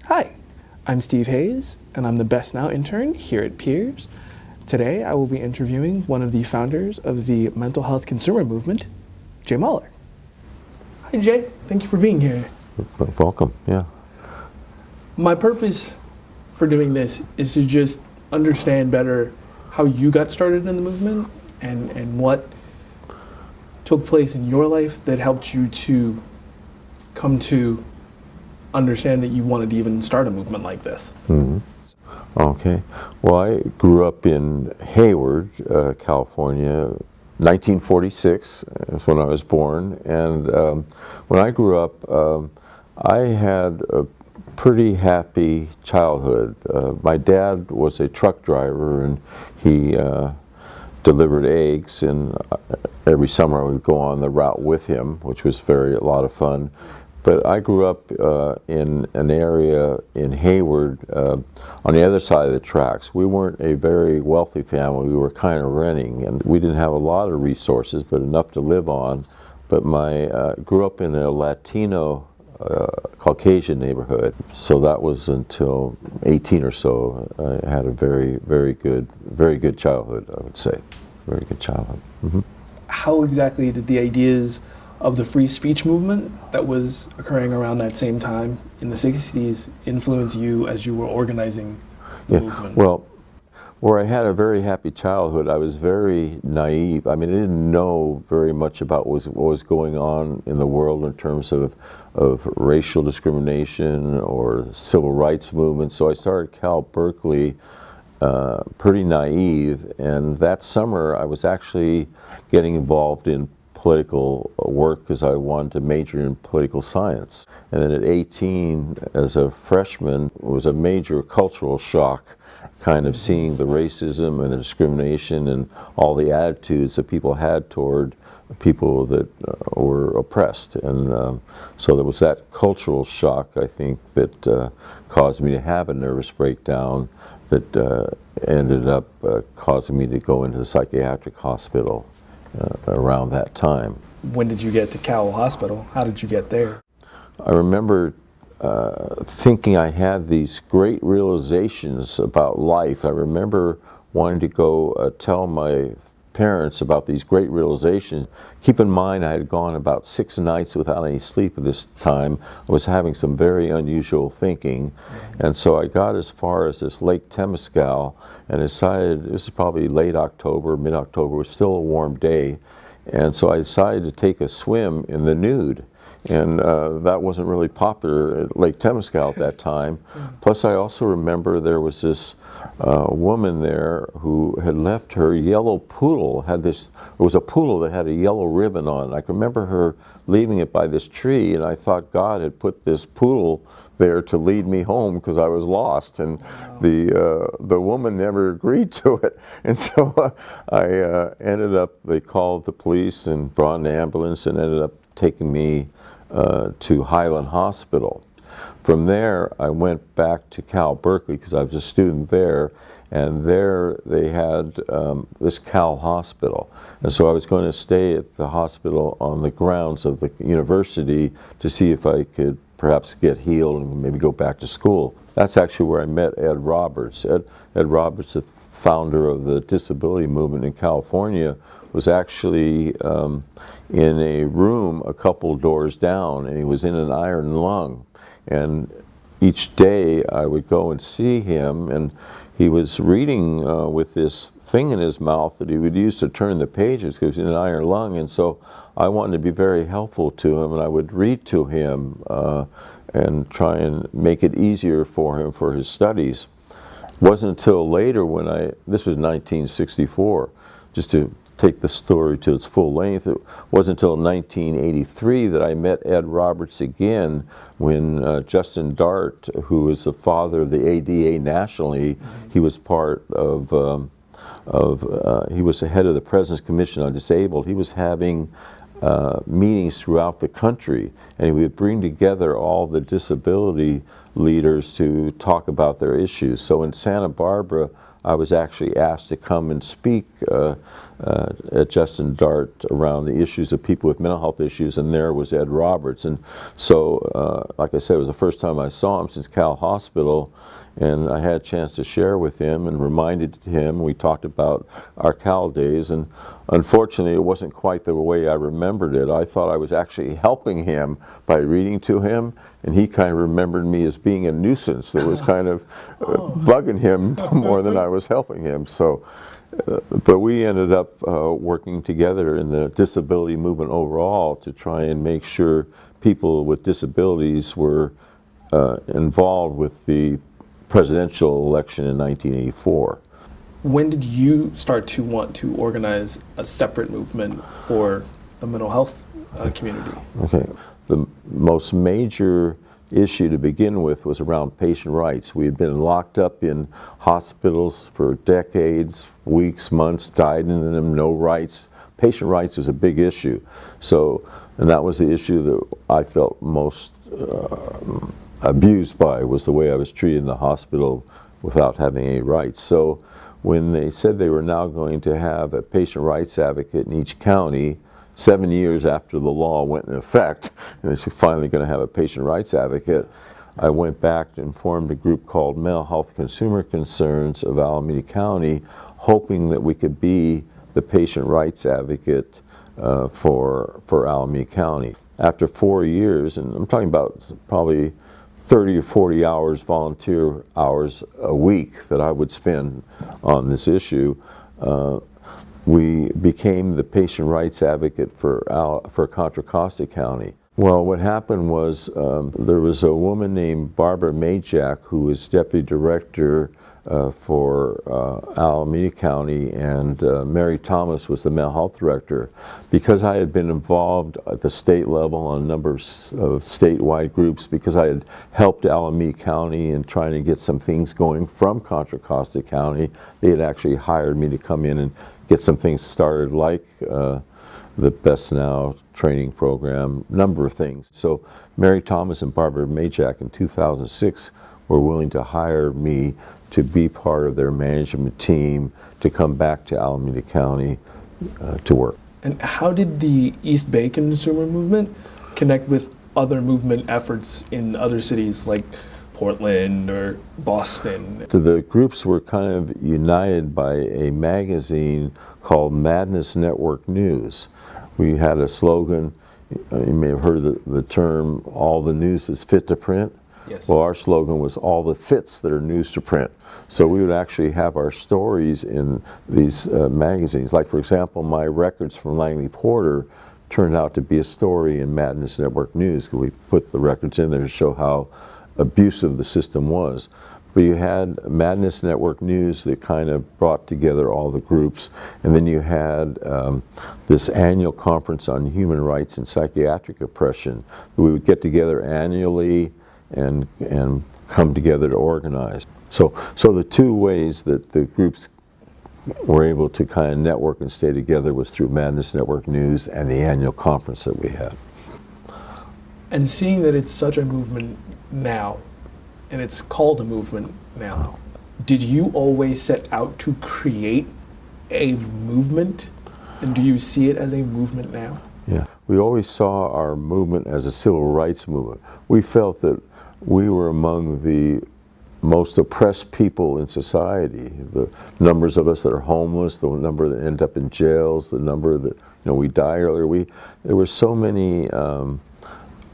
Hi, I'm Steve Hayes, and I'm the BestNow intern here at Peers. Today, I will be interviewing one of the founders of the mental health consumer movement, Jay Mahler. Hi, Jay. Thank you for being here. Welcome, yeah. My purpose for doing this is to just understand better how you got started in the movement and what took place in your life that helped you to come to understand that you wanted to even start a movement like this. Mm-hmm. Okay. Well, I grew up in Hayward, California. 1946 is when I was born, and when I grew up, I had a pretty happy childhood. My dad was a truck driver, and he delivered eggs, and every summer I would go on the route with him, which was a lot of fun. But I grew up in an area in Hayward on the other side of the tracks. We weren't a very wealthy family. We were kind of renting, and we didn't have a lot of resources, but enough to live on. But grew up in a Latino Caucasian neighborhood. So that was until 18 or so. I had a very good childhood, I would say. Very good childhood. Mm-hmm. How exactly did the ideas of the free speech movement that was occurring around that same time in the 60s influence you as you were organizing the movement? Well, where I had a very happy childhood, I was very naive. I mean, I didn't know very much about what was going on in the world in terms of racial discrimination or civil rights movement. So I started Cal Berkeley pretty naive, and that summer I was actually getting involved in political work because I wanted to major in political science. And then at 18, as a freshman, it was a major cultural shock, kind of seeing the racism and the discrimination and all the attitudes that people had toward people that were oppressed. And so there was that cultural shock, I think, that caused me to have a nervous breakdown that ended up causing me to go into the psychiatric hospital around that time. When did you get to Cal Hospital? How did you get there? I remember thinking I had these great realizations about life. I remember wanting to go tell my parents about these great realizations. Keep in mind, I had gone about 6 nights without any sleep at this time. I was having some very unusual thinking, and so I got as far as this Lake Temescal and decided, this is probably late October, mid-October, it was still a warm day, and so I decided to take a swim in the nude. And that wasn't really popular at Lake Temescal at that time. Plus, I also remember there was this woman there who had left her yellow poodle. It was a poodle that had a yellow ribbon on. I can remember her leaving it by this tree, and I thought God had put this poodle there to lead me home because I was lost. And the woman never agreed to it. And so I ended up, they called the police and brought an ambulance and ended up taking me to Highland Hospital. From there, I went back to Cal Berkeley because I was a student there, and there they had this Cal Hospital. And so I was going to stay at the hospital on the grounds of the university to see if I could perhaps get healed and maybe go back to school. That's actually where I met Ed Roberts. Ed Roberts, the founder of the disability movement in California, was actually in a room a couple doors down, and he was in an iron lung. And each day I would go and see him, and he was reading with this thing in his mouth that he would use to turn the pages because he was in an iron lung. And so I wanted to be very helpful to him, and I would read to him and try and make it easier for him for his studies. It wasn't until later when this was 1964, just to take the story to its full length, it wasn't until 1983 that I met Ed Roberts again when Justin Dart, who is the father of the ADA nationally, he was part of he was the head of the President's Commission on Disabled. He was having meetings throughout the country, and he would bring together all the disability leaders to talk about their issues. So in Santa Barbara, I was actually asked to come and speak at Justin Dart around the issues of people with mental health issues, and there was Ed Roberts. And so, like I said, it was the first time I saw him since Cal Hospital, and I had a chance to share with him and reminded him. We talked about our Cal days, and unfortunately it wasn't quite the way I remembered it. I thought I was actually helping him by reading to him, and he kind of remembered me as being a nuisance that was kind of bugging him more than I was helping him. So, but we ended up working together in the disability movement overall to try and make sure people with disabilities were involved with the presidential election in 1984. When did you start to want to organize a separate movement for the mental health community? Okay. The most major issue to begin with was around patient rights. We had been locked up in hospitals for decades, weeks, months, died in them, no rights. Patient rights was a big issue. So, and that was the issue that I felt most abused by, was the way I was treated in the hospital without having any rights. So when they said they were now going to have a patient rights advocate in each county, 7 years after the law went in effect, and they're finally going to have a patient rights advocate, I went back and formed a group called Mental Health Consumer Concerns of Alameda County, hoping that we could be the patient rights advocate for Alameda County. After 4 years, and I'm talking about probably 30 to 40 hours, volunteer hours a week that I would spend on this issue, we became the patient rights advocate for Contra Costa County. Well, what happened was there was a woman named Barbara Majak who was deputy director for Alameda County, and Mary Thomas was the mental health director. Because I had been involved at the state level on a number of statewide groups, because I had helped Alameda County in trying to get some things going from Contra Costa County, they had actually hired me to come in and get some things started, like the BestNow training program, number of things. So Mary Thomas and Barbara Majak in 2006 were willing to hire me to be part of their management team to come back to Alameda County to work. And how did the East Bay consumer movement connect with other movement efforts in other cities like Portland or Boston? The groups were kind of united by a magazine called Madness Network News. We had a slogan, you may have heard the term, all the news is fit to print. Yes. Well, our slogan was all the fits that are news to print. So we would actually have our stories in these magazines. Like, for example, my records from Langley Porter turned out to be a story in Madness Network News. We put the records in there to show how abusive the system was. But you had Madness Network News that kind of brought together all the groups, and then you had this annual conference on human rights and psychiatric oppression. We would get together annually and come together to organize. So the two ways that the groups were able to kind of network and stay together was through Madness Network News and the annual conference that we had. And seeing that it's such a movement now, and it's called a movement now, did you always set out to create a movement? And do you see it as a movement now? Yeah, we always saw our movement as a civil rights movement. We felt that we were among the most oppressed people in society. The numbers of us that are homeless, the number that end up in jails, the number that, we die earlier. There were so many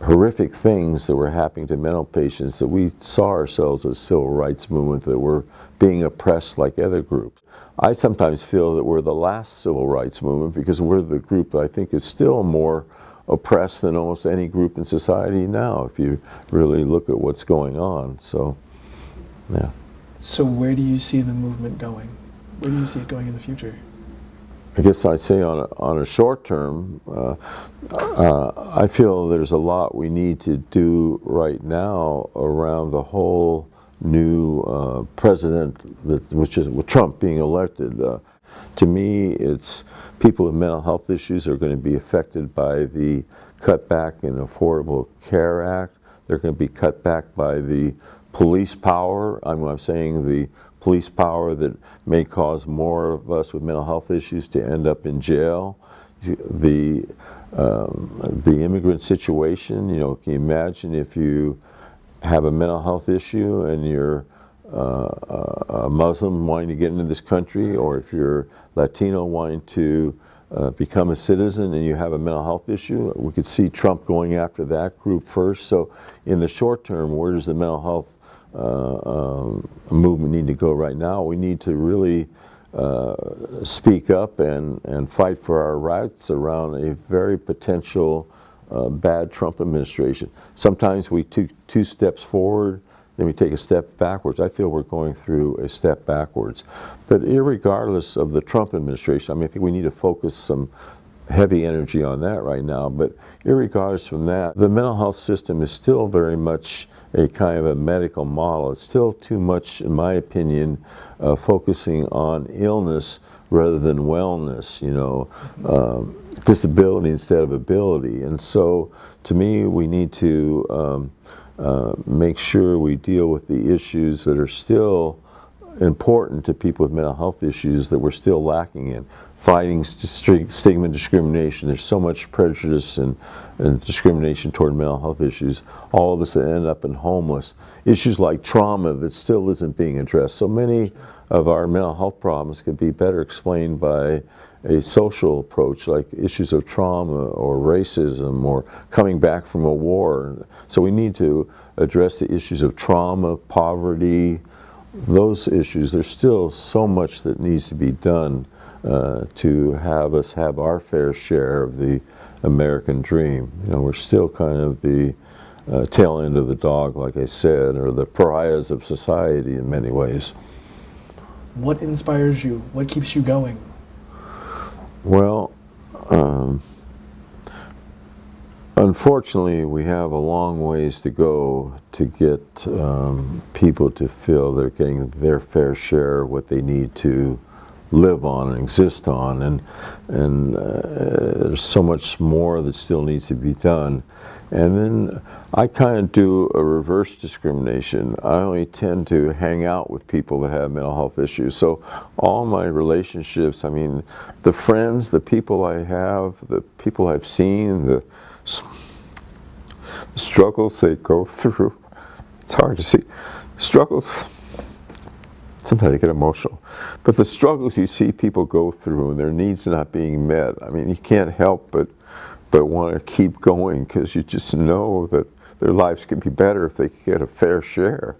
horrific things that were happening to mental patients that we saw ourselves as civil rights movement, that were being oppressed like other groups. I sometimes feel that we're the last civil rights movement because we're the group that I think is still more oppressed than almost any group in society now, if you really look at what's going on. So, yeah. So where do you see the movement going? Where do you see it going in the future? I guess I'd say on a short term, I feel there's a lot we need to do right now around the whole new president, which is with Trump being elected. To me, it's people with mental health issues are going to be affected by the cutback in Affordable Care Act. They're going to be cut back by the police power. I'm saying the police power that may cause more of us with mental health issues to end up in jail. The immigrant situation, you know, can you imagine if you have a mental health issue and you're a Muslim wanting to get into this country, or if you're Latino wanting to become a citizen and you have a mental health issue, we could see Trump going after that group first. So in the short term, where does the mental health movement need to go right now? We need to really speak up and fight for our rights around a very potential bad Trump administration. Sometimes we took 2 steps forward, then we take a step backwards. I feel we're going through a step backwards. But irregardless of the Trump administration, I mean, I think we need to focus some heavy energy on that right now. But irregardless from that, the mental health system is still very much a kind of a medical model. It's still too much, in my opinion, focusing on illness rather than wellness, you know, disability instead of ability. And so, to me, we need to make sure we deal with the issues that are still important to people with mental health issues that we're still lacking in. Fighting stigma and discrimination. There's so much prejudice and discrimination toward mental health issues. All of us that end up in homeless. Issues like trauma that still isn't being addressed. So many of our mental health problems could be better explained by a social approach, like issues of trauma or racism or coming back from a war. So we need to address the issues of trauma, poverty, those issues. There's still so much that needs to be done to have us have our fair share of the American dream. You know, we're still kind of the tail end of the dog, like I said, or the pariahs of society in many ways. What inspires you? What keeps you going? Well, unfortunately, we have a long ways to go to get people to feel they're getting their fair share of what they need to live on and exist on, and there's so much more that still needs to be done. And then I kind of do a reverse discrimination. I only tend to hang out with people that have mental health issues. So all my relationships, I mean, the friends, the people I have, the people I've seen, the struggles they go through, it's hard to see. Struggles, sometimes I get emotional, but the struggles you see people go through and their needs not being met, I mean, you can't help but want to keep going, because you just know that their lives could be better if they could get a fair share.